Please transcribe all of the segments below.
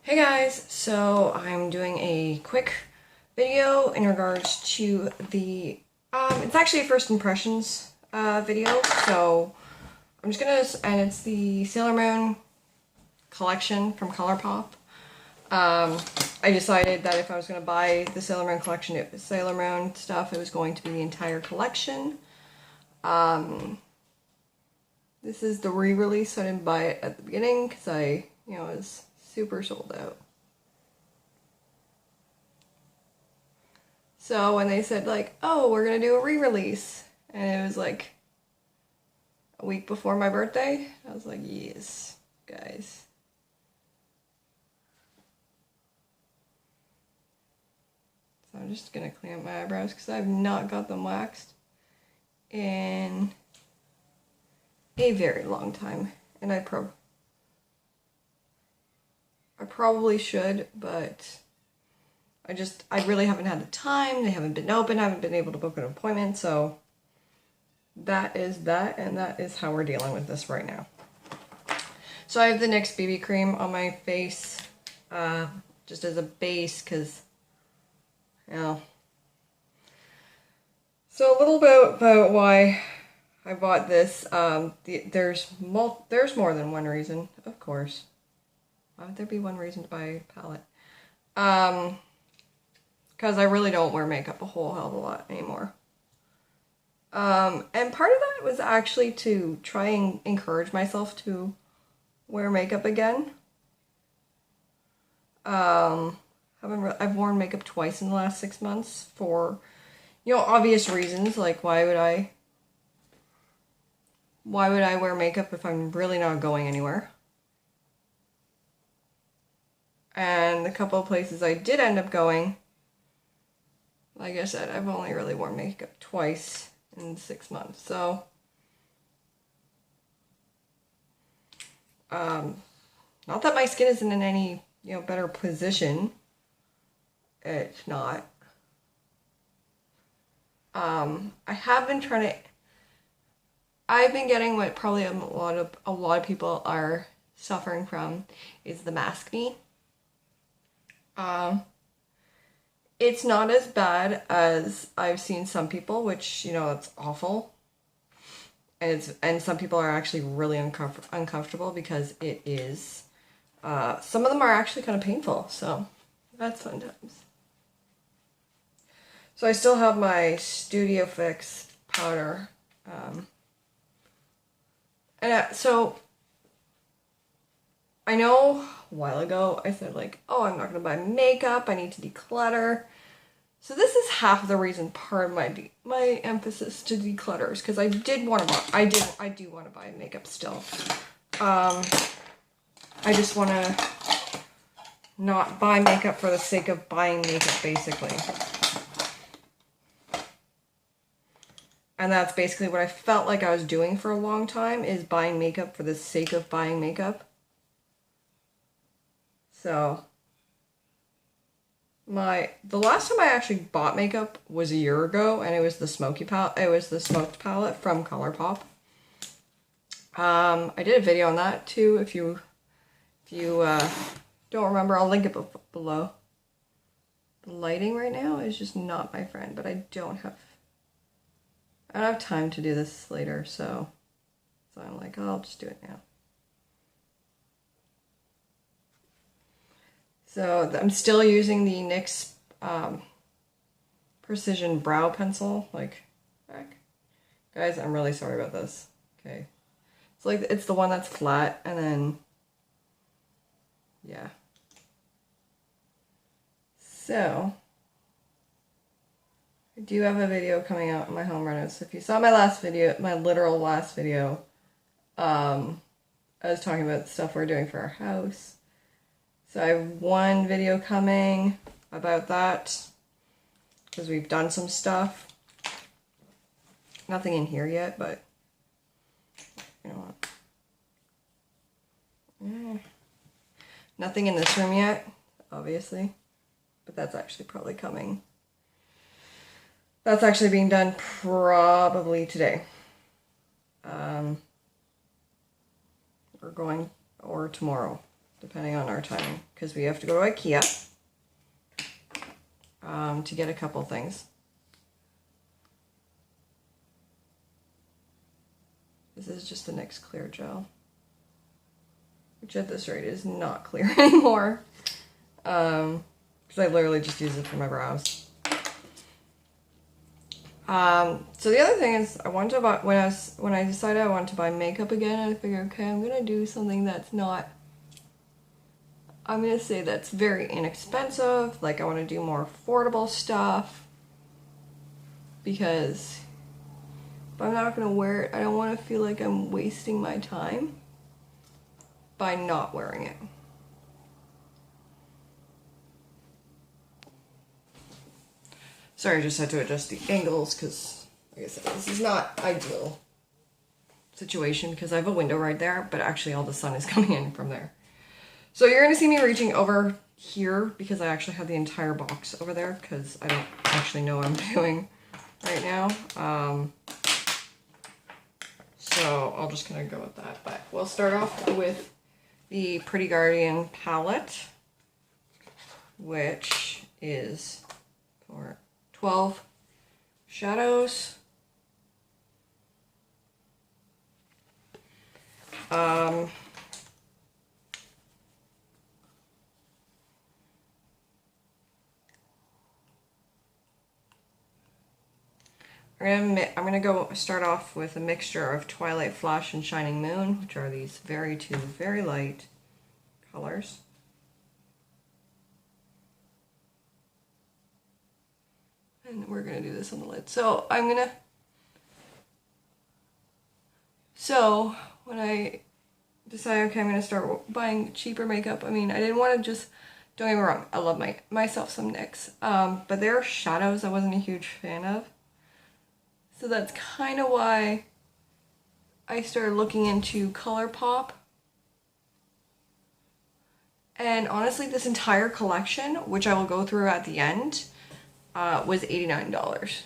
Hey guys, so I'm doing a quick video in regards to the, it's actually a first impressions video, so I'm just gonna, and it's the Sailor Moon collection from ColourPop. I decided that if I was gonna buy the Sailor Moon collection, Sailor Moon stuff, it was going to be the entire collection. This is the re-release, so I didn't buy it at the beginning because I, was super sold out. So when they said like, oh, we're gonna do a re-release, and it was like a week before my birthday, I was like, yes, guys. So I'm just gonna clean up my eyebrows because I've not got them waxed in a very long time, and I probably should, but I really haven't had the time. They haven't been open. I haven't been able to book an appointment. So that is that, and that is how we're dealing with this right now. So I have the NYX BB cream on my face, just as a base, because, So a little bit about why I bought this. There's more than one reason, of course. Why would there be one reason to buy a palette? Because I really don't wear makeup a whole hell of a lot anymore. And part of that was actually to try and encourage myself to wear makeup again. I've worn makeup twice in the last 6 months for, obvious reasons, like why would I wear makeup if I'm really not going anywhere? And the couple of places I did end up going, like I said, I've only really worn makeup twice in 6 months. So, not that my skin isn't in any, better position. It's not. I've been getting what probably a lot of people are suffering from is the misskt. It's not as bad as I've seen some people, which, it's awful. And some people are actually really uncomfortable because it is, some of them are actually kind of painful, so that's fun times. So I still have my Studio Fix powder, so I know a while ago I said like, oh, I'm not going to buy makeup, I need to declutter. So this is half the reason, part of my emphasis to declutter is because I do want to buy makeup still. I just want to not buy makeup for the sake of buying makeup, basically. And that's basically what I felt like I was doing for a long time, is buying makeup for the sake of buying makeup. So the last time I actually bought makeup was a year ago, and it was the smoked palette from ColourPop. I did a video on that too. If you don't remember, I'll link it below. The lighting right now is just not my friend, but I don't have time to do this later, so I'm like, oh, I'll just do it now. So I'm still using the NYX Precision Brow Pencil. Like, heck. Guys, I'm really sorry about this. Okay. It's the one that's flat, and then, yeah. So, I do have a video coming out in my home rentals. If you saw my last video, my literal last video, I was talking about the stuff we're doing for our house. So I have one video coming about that, because we've done some stuff. Nothing in here yet, but you know what? Nothing in this room yet, obviously, but that's actually probably coming. That's actually being done probably today. Or tomorrow, depending on our timing, because we have to go to IKEA to get a couple things. This is just the NYX clear gel, which at this rate is not clear anymore, because I literally just use it for my brows. So the other thing is, I wanted to buy, when I decided I wanted to buy makeup again, I figured, okay, I'm gonna do something that's not, I'm gonna say that's very inexpensive. Like, I want to do more affordable stuff, because if I'm not gonna wear it, I don't want to feel like I'm wasting my time by not wearing it. Sorry, I just had to adjust the angles because, like I said, this is not ideal situation because I have a window right there, but actually all the sun is coming in from there. So you're going to see me reaching over here because I actually have the entire box over there because I don't actually know what I'm doing right now. So I'll just kind of go with that. But we'll start off with the Pretty Guardian palette, which is for 12 shadows. I'm gonna go start off with a mixture of Twilight Flash and Shining Moon, which are these two very light colors. And we're gonna do this on the lid. So when I decided, okay, I'm gonna start buying cheaper makeup, I mean, I didn't want to just, don't get me wrong, I love myself some NYX, but their shadows I wasn't a huge fan of. So that's kind of why I started looking into ColourPop. And honestly, this entire collection, which I will go through at the end, was $89.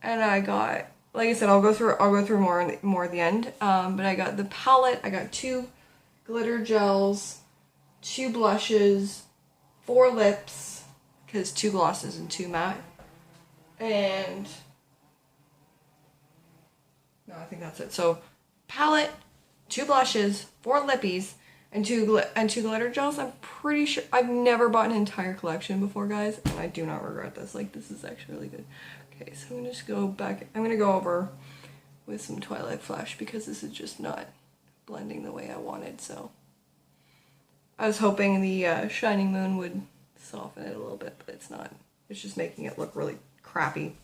And I got, like I said, I'll go through more at the end. But I got the palette, I got 2 glitter gels, 2 blushes, 4 lips, because 2 glosses and 2 matte. And no, I think that's it. So palette, 2 blushes, 4 lippies, and two glitter gels. I'm pretty sure I've never bought an entire collection before, guys, and I do not regret this. Like, this is actually really good. Okay, so I'm gonna just go back. I'm gonna go over with some Twilight Flash because this is just not blending the way I wanted. So I was hoping the Shining Moon would soften it a little bit, but it's not. It's just making it look really crappy.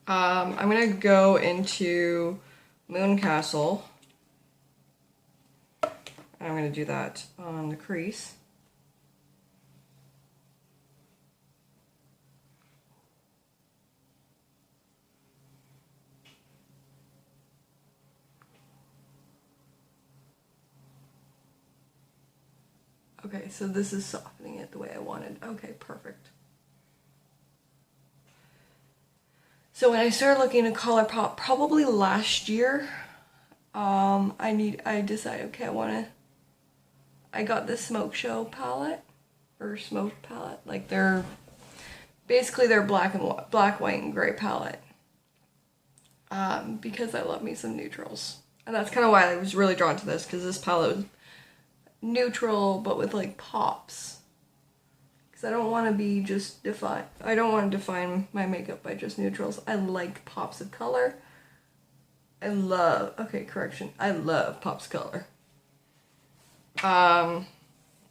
I'm gonna go into Moon Castle. I'm going to do that on the crease. Okay, so this is softening it the way I wanted. Okay, perfect. So when I started looking at ColourPop, probably last year, I decided, okay, I got the Smoke Show palette, or Smoke palette, like basically their black, white, and gray palette, because I love me some neutrals, and that's kind of why I was really drawn to this, because this palette was neutral, but with like pops, because I don't want to be just I don't want to define my makeup by just neutrals. I like pops of color. I love pops of color.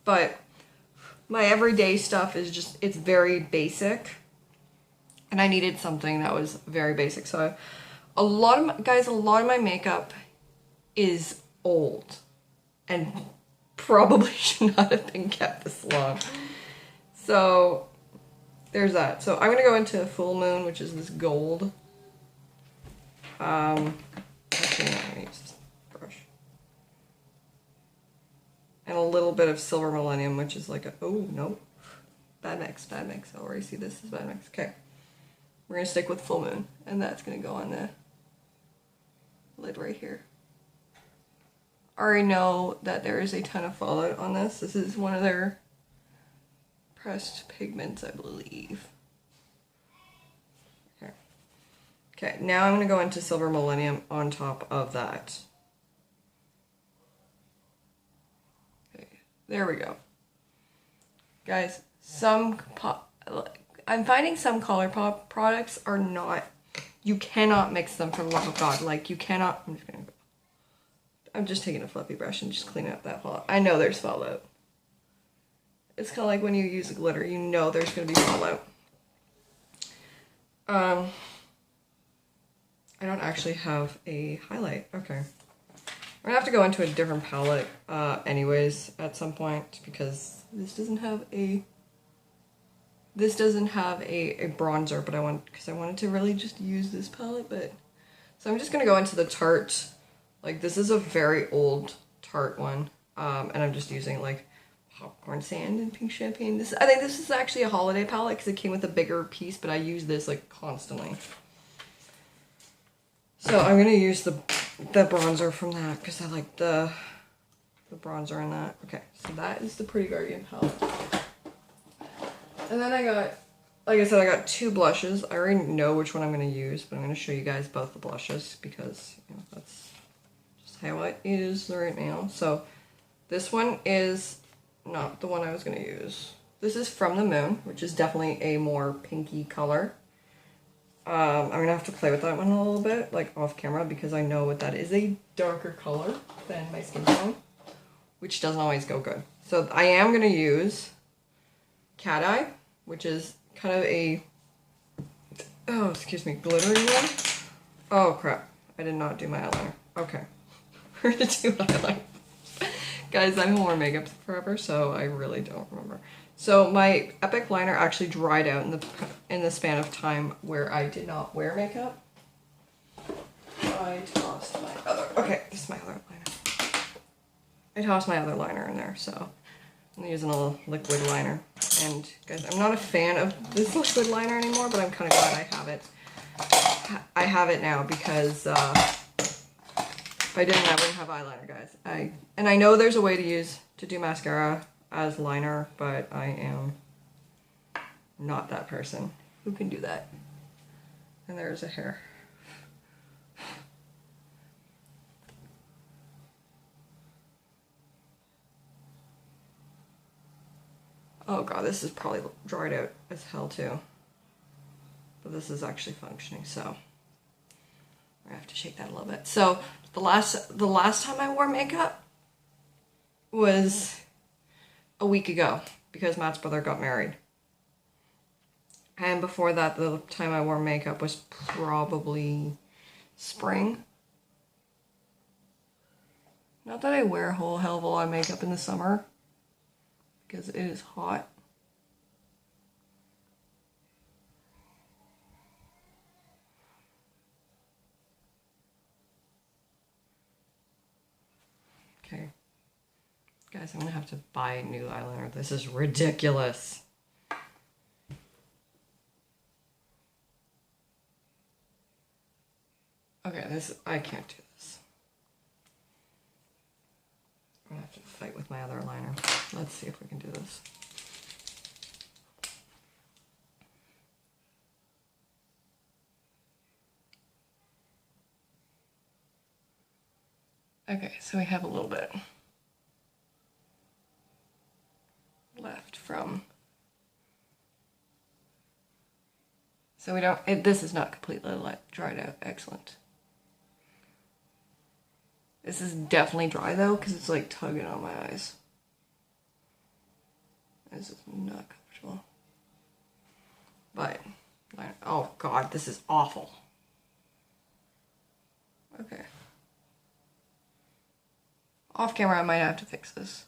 But my everyday stuff is just, it's very basic, and I needed something that was very basic. So a lot of my makeup is old and probably should not have been kept this long. So there's that. So I'm gonna go into Full Moon, which is this gold. Actually, no, I'm gonna use this brush. And a little bit of Silver Millennium, which is like oh no, bad mix. I already see this as bad mix. Okay, we're gonna stick with Full Moon, and that's gonna go on the lid right here. already know that there is a ton of fallout on this. This is one of their pressed pigments, I believe. Okay, now I'm going to go into Silver Millennium on top of that. Okay, there we go. Guys, I'm finding some ColourPop products are not, you cannot mix them for the love of God. Like, you cannot, I'm just taking a fluffy brush and just cleaning up that fallout. I know there's fallout. It's kind of like when you use a glitter, you know there's going to be fallout. I don't actually have a highlight. Okay. I'm gonna have to go into a different palette anyways at some point because this doesn't have a bronzer, but I wanted to really just use this palette, but so I'm just gonna go into the Tarte. Like, this is a very old Tarte one. And I'm just using like popcorn sand and pink champagne. I think this is actually a holiday palette because it came with a bigger piece, but I use this like constantly. So I'm gonna use the bronzer from that because I like the bronzer in that. Okay, so that is the Pretty Guardian palette. And then I got, like I said, I got two blushes. I already know which one I'm gonna use, but I'm gonna show you guys both the blushes because, you know, that's just how it is right now. So this one is not the one I was gonna use. This is From the Moon, which is definitely a more pinky color. I'm gonna have to play with that one a little bit, like off camera, because I know what that is, a darker color than my skin tone, which doesn't always go good. So I am gonna use Cat Eye, which is kind of a, oh, excuse me, glittery one. Oh crap, I did not do my eyeliner. Okay, we're gonna do eyeliner. Guys, I haven't worn makeup forever, so I really don't remember. So my Epic liner actually dried out in the span of time where I did not wear makeup. I tossed my other, okay, this is my other liner. I tossed my other liner in there, so I'm using a little liquid liner. And guys, I'm not a fan of this liquid liner anymore, but I'm kind of glad I have it. I have it now because if I didn't, I wouldn't have eyeliner, guys. And I know there's a way to do mascara as liner, but I am not that person who can do that. And there's a hair. Oh god, this is probably dried out as hell too. But this is actually functioning, so I have to shake that a little bit. So the last time I wore makeup was a week ago because Matt's brother got married. And before that, the time I wore makeup was probably spring. Not that I wear a whole hell of a lot of makeup in the summer because it is hot. Okay. Guys, I'm gonna have to buy new eyeliner. This is ridiculous. Okay, I can't do this. I'm gonna have to fight with my other liner. Let's see if we can do this. Okay, so we have a little bit left from, so we don't, this is not completely dried out. Excellent. This is definitely dry though, because it's like tugging on my eyes. This is not comfortable. But, oh god, this is awful. Okay. Off camera, I might have to fix this.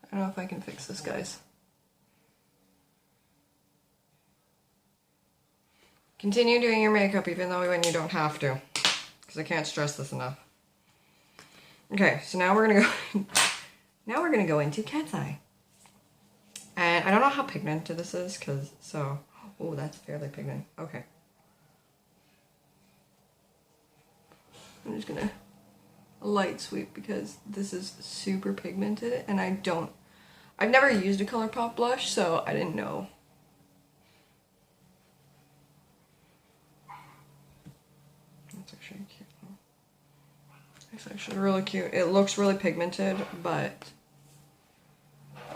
I don't know if I can fix this, guys. Continue doing your makeup even though when you don't have to, because I can't stress this enough. Okay, so now we're gonna go into Cat's Eye. And I don't know how pigmented this is, oh, that's fairly pigmented. Okay. I'm just gonna light sweep because this is super pigmented and I've never used a ColourPop blush, so I didn't know. That's actually cute. It's actually really cute. It looks really pigmented, but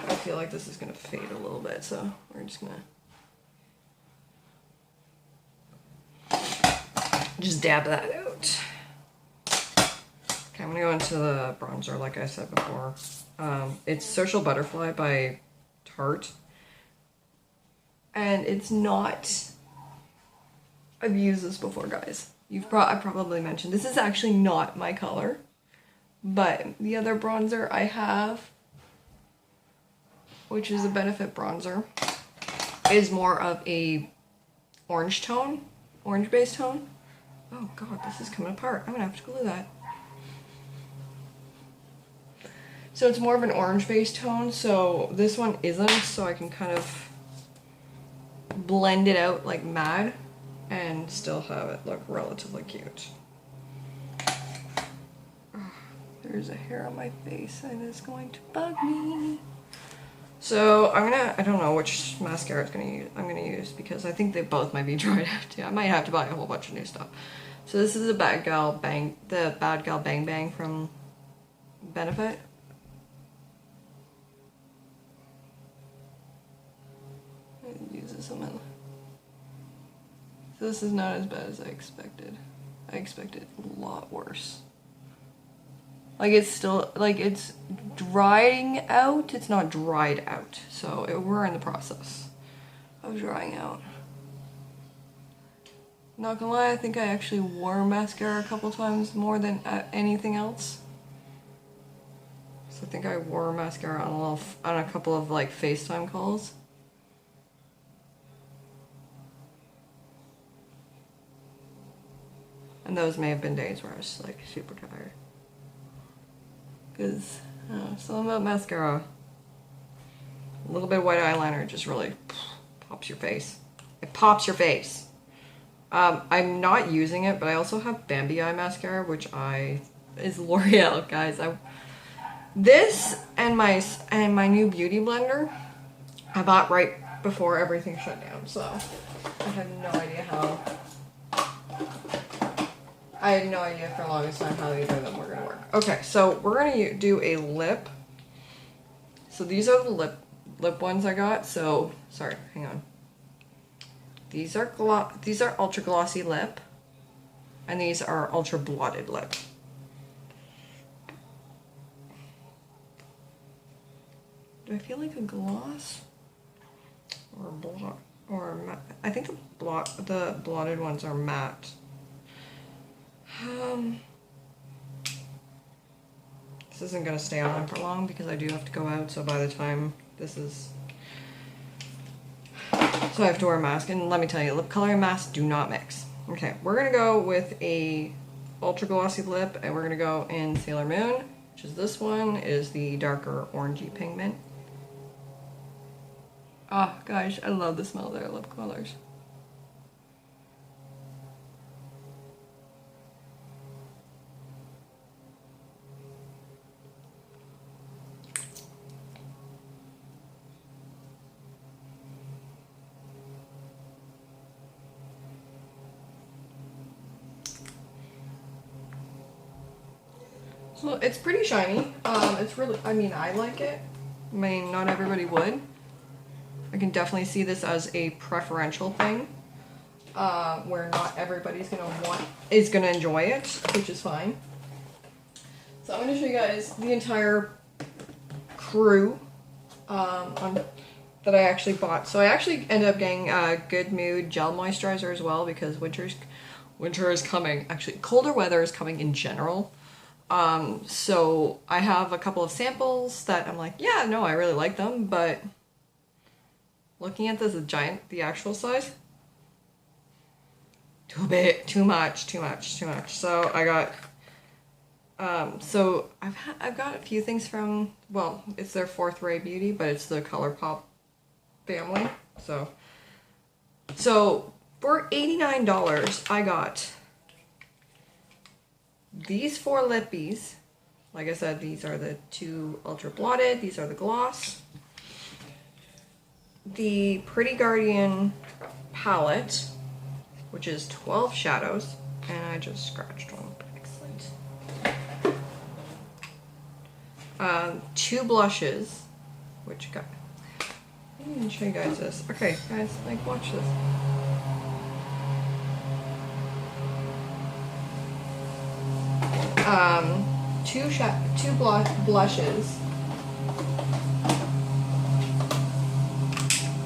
I feel like this is gonna fade a little bit, so we're just gonna just dab that out. Okay, I'm gonna go into the bronzer like I said before. It's Social Butterfly by Tarte. And it's not, I've used this before, guys. I probably mentioned, this is actually not my color. But the other bronzer I have, which is a Benefit bronzer, is more of a orange tone, orange-based tone. Oh god, this is coming apart. I'm gonna have to glue that. So it's more of an orange-based tone, so this one isn't, so I can kind of blend it out like mad and still have it look relatively cute. Oh, there's a hair on my face and it's going to bug me. So I don't know which mascara I'm gonna use because I think they both might be dried out too. I might have to buy a whole bunch of new stuff. So this is the Bad Gal Bang Bang from Benefit. Use this on my. So this is not as bad as I expected. I expected a lot worse. Like it's still, like it's drying out, it's not dried out. So we're in the process of drying out. Not gonna lie, I think I actually wore mascara a couple times more than anything else. So I think I wore mascara on a couple of like FaceTime calls. And those may have been days where I was like super tired. Because something about mascara, a little bit of white eyeliner just really pops your face. It pops your face. I'm not using it, but I also have Bambi Eye mascara, which is L'Oreal, guys. This and my new beauty blender I bought right before everything shut down, so I have no idea how. I had no idea for the longest time how either of them were gonna work. Okay, so we're gonna do a lip. So these are the lip ones I got. So sorry, hang on. These are ultra glossy lip, and these are ultra blotted lip. Do I feel like a gloss or a blot or matte? I think the blotted ones are matte. This isn't gonna stay on for long because I do have to go out. So by the time this is. So I have to wear a mask, and let me tell you, lip color and mask do not mix. Okay, we're gonna go with a ultra glossy lip, and we're gonna go in Sailor Moon, which is this one. It is the darker orangey pigment. Oh gosh, I love the smell of their lip colors. So it's pretty shiny. It's really, I mean, I like it. I mean, not everybody would. I can definitely see this as a preferential thing, where not everybody's gonna enjoy it, which is fine. So I'm gonna show you guys the entire crew that I actually bought. So I actually ended up getting a Good Mood gel moisturizer as well because winter is coming. Actually, colder weather is coming in general. So I have a couple of samples that I'm like, yeah, no, I really like them, but looking at this, the actual size, too big, too much. So I got, so I've got a few things from, well, it's their Fourth Ray Beauty, but it's the ColourPop family. So for $89, I got these 4 lippies, like I said, these are the 2 ultra blotted, these are the gloss. The Pretty Guardian palette, which is 12 shadows, and I just scratched one. Excellent. 2 blushes, which got. I didn't even show you guys this. Okay, guys, like, watch this. Two blushes,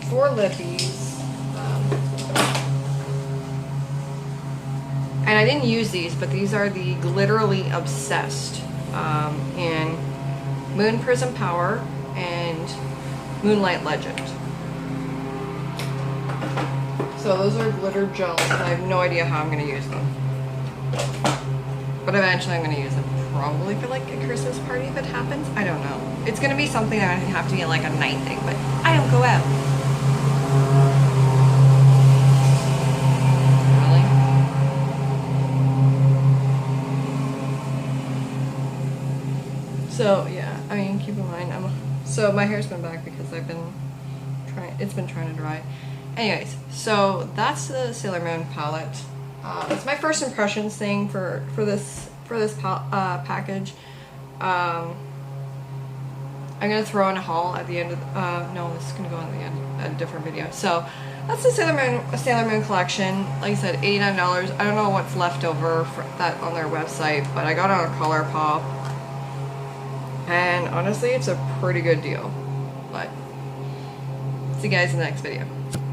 4 lippies, and I didn't use these, but these are the Glitterly Obsessed in Moon Prism Power and Moonlight Legend. So those are glitter gels, and I have no idea how I'm going to use them. But eventually I'm going to use them. Probably for like a Christmas party if it happens. I don't know. It's going to be something that I have to be like a night thing, but I don't go out. Really? So yeah, I mean, keep in mind, so my hair's been back because I've been it's been trying to dry. Anyways, so that's the Sailor Moon palette. It's my first impressions thing for this package. I'm gonna throw in a haul at the end of no, this is gonna go in the end, a different video. So that's the Sailor Moon collection. Like I said, $89. I don't know what's left over for that on their website, but I got it on ColourPop, and honestly, it's a pretty good deal. But see you guys in the next video.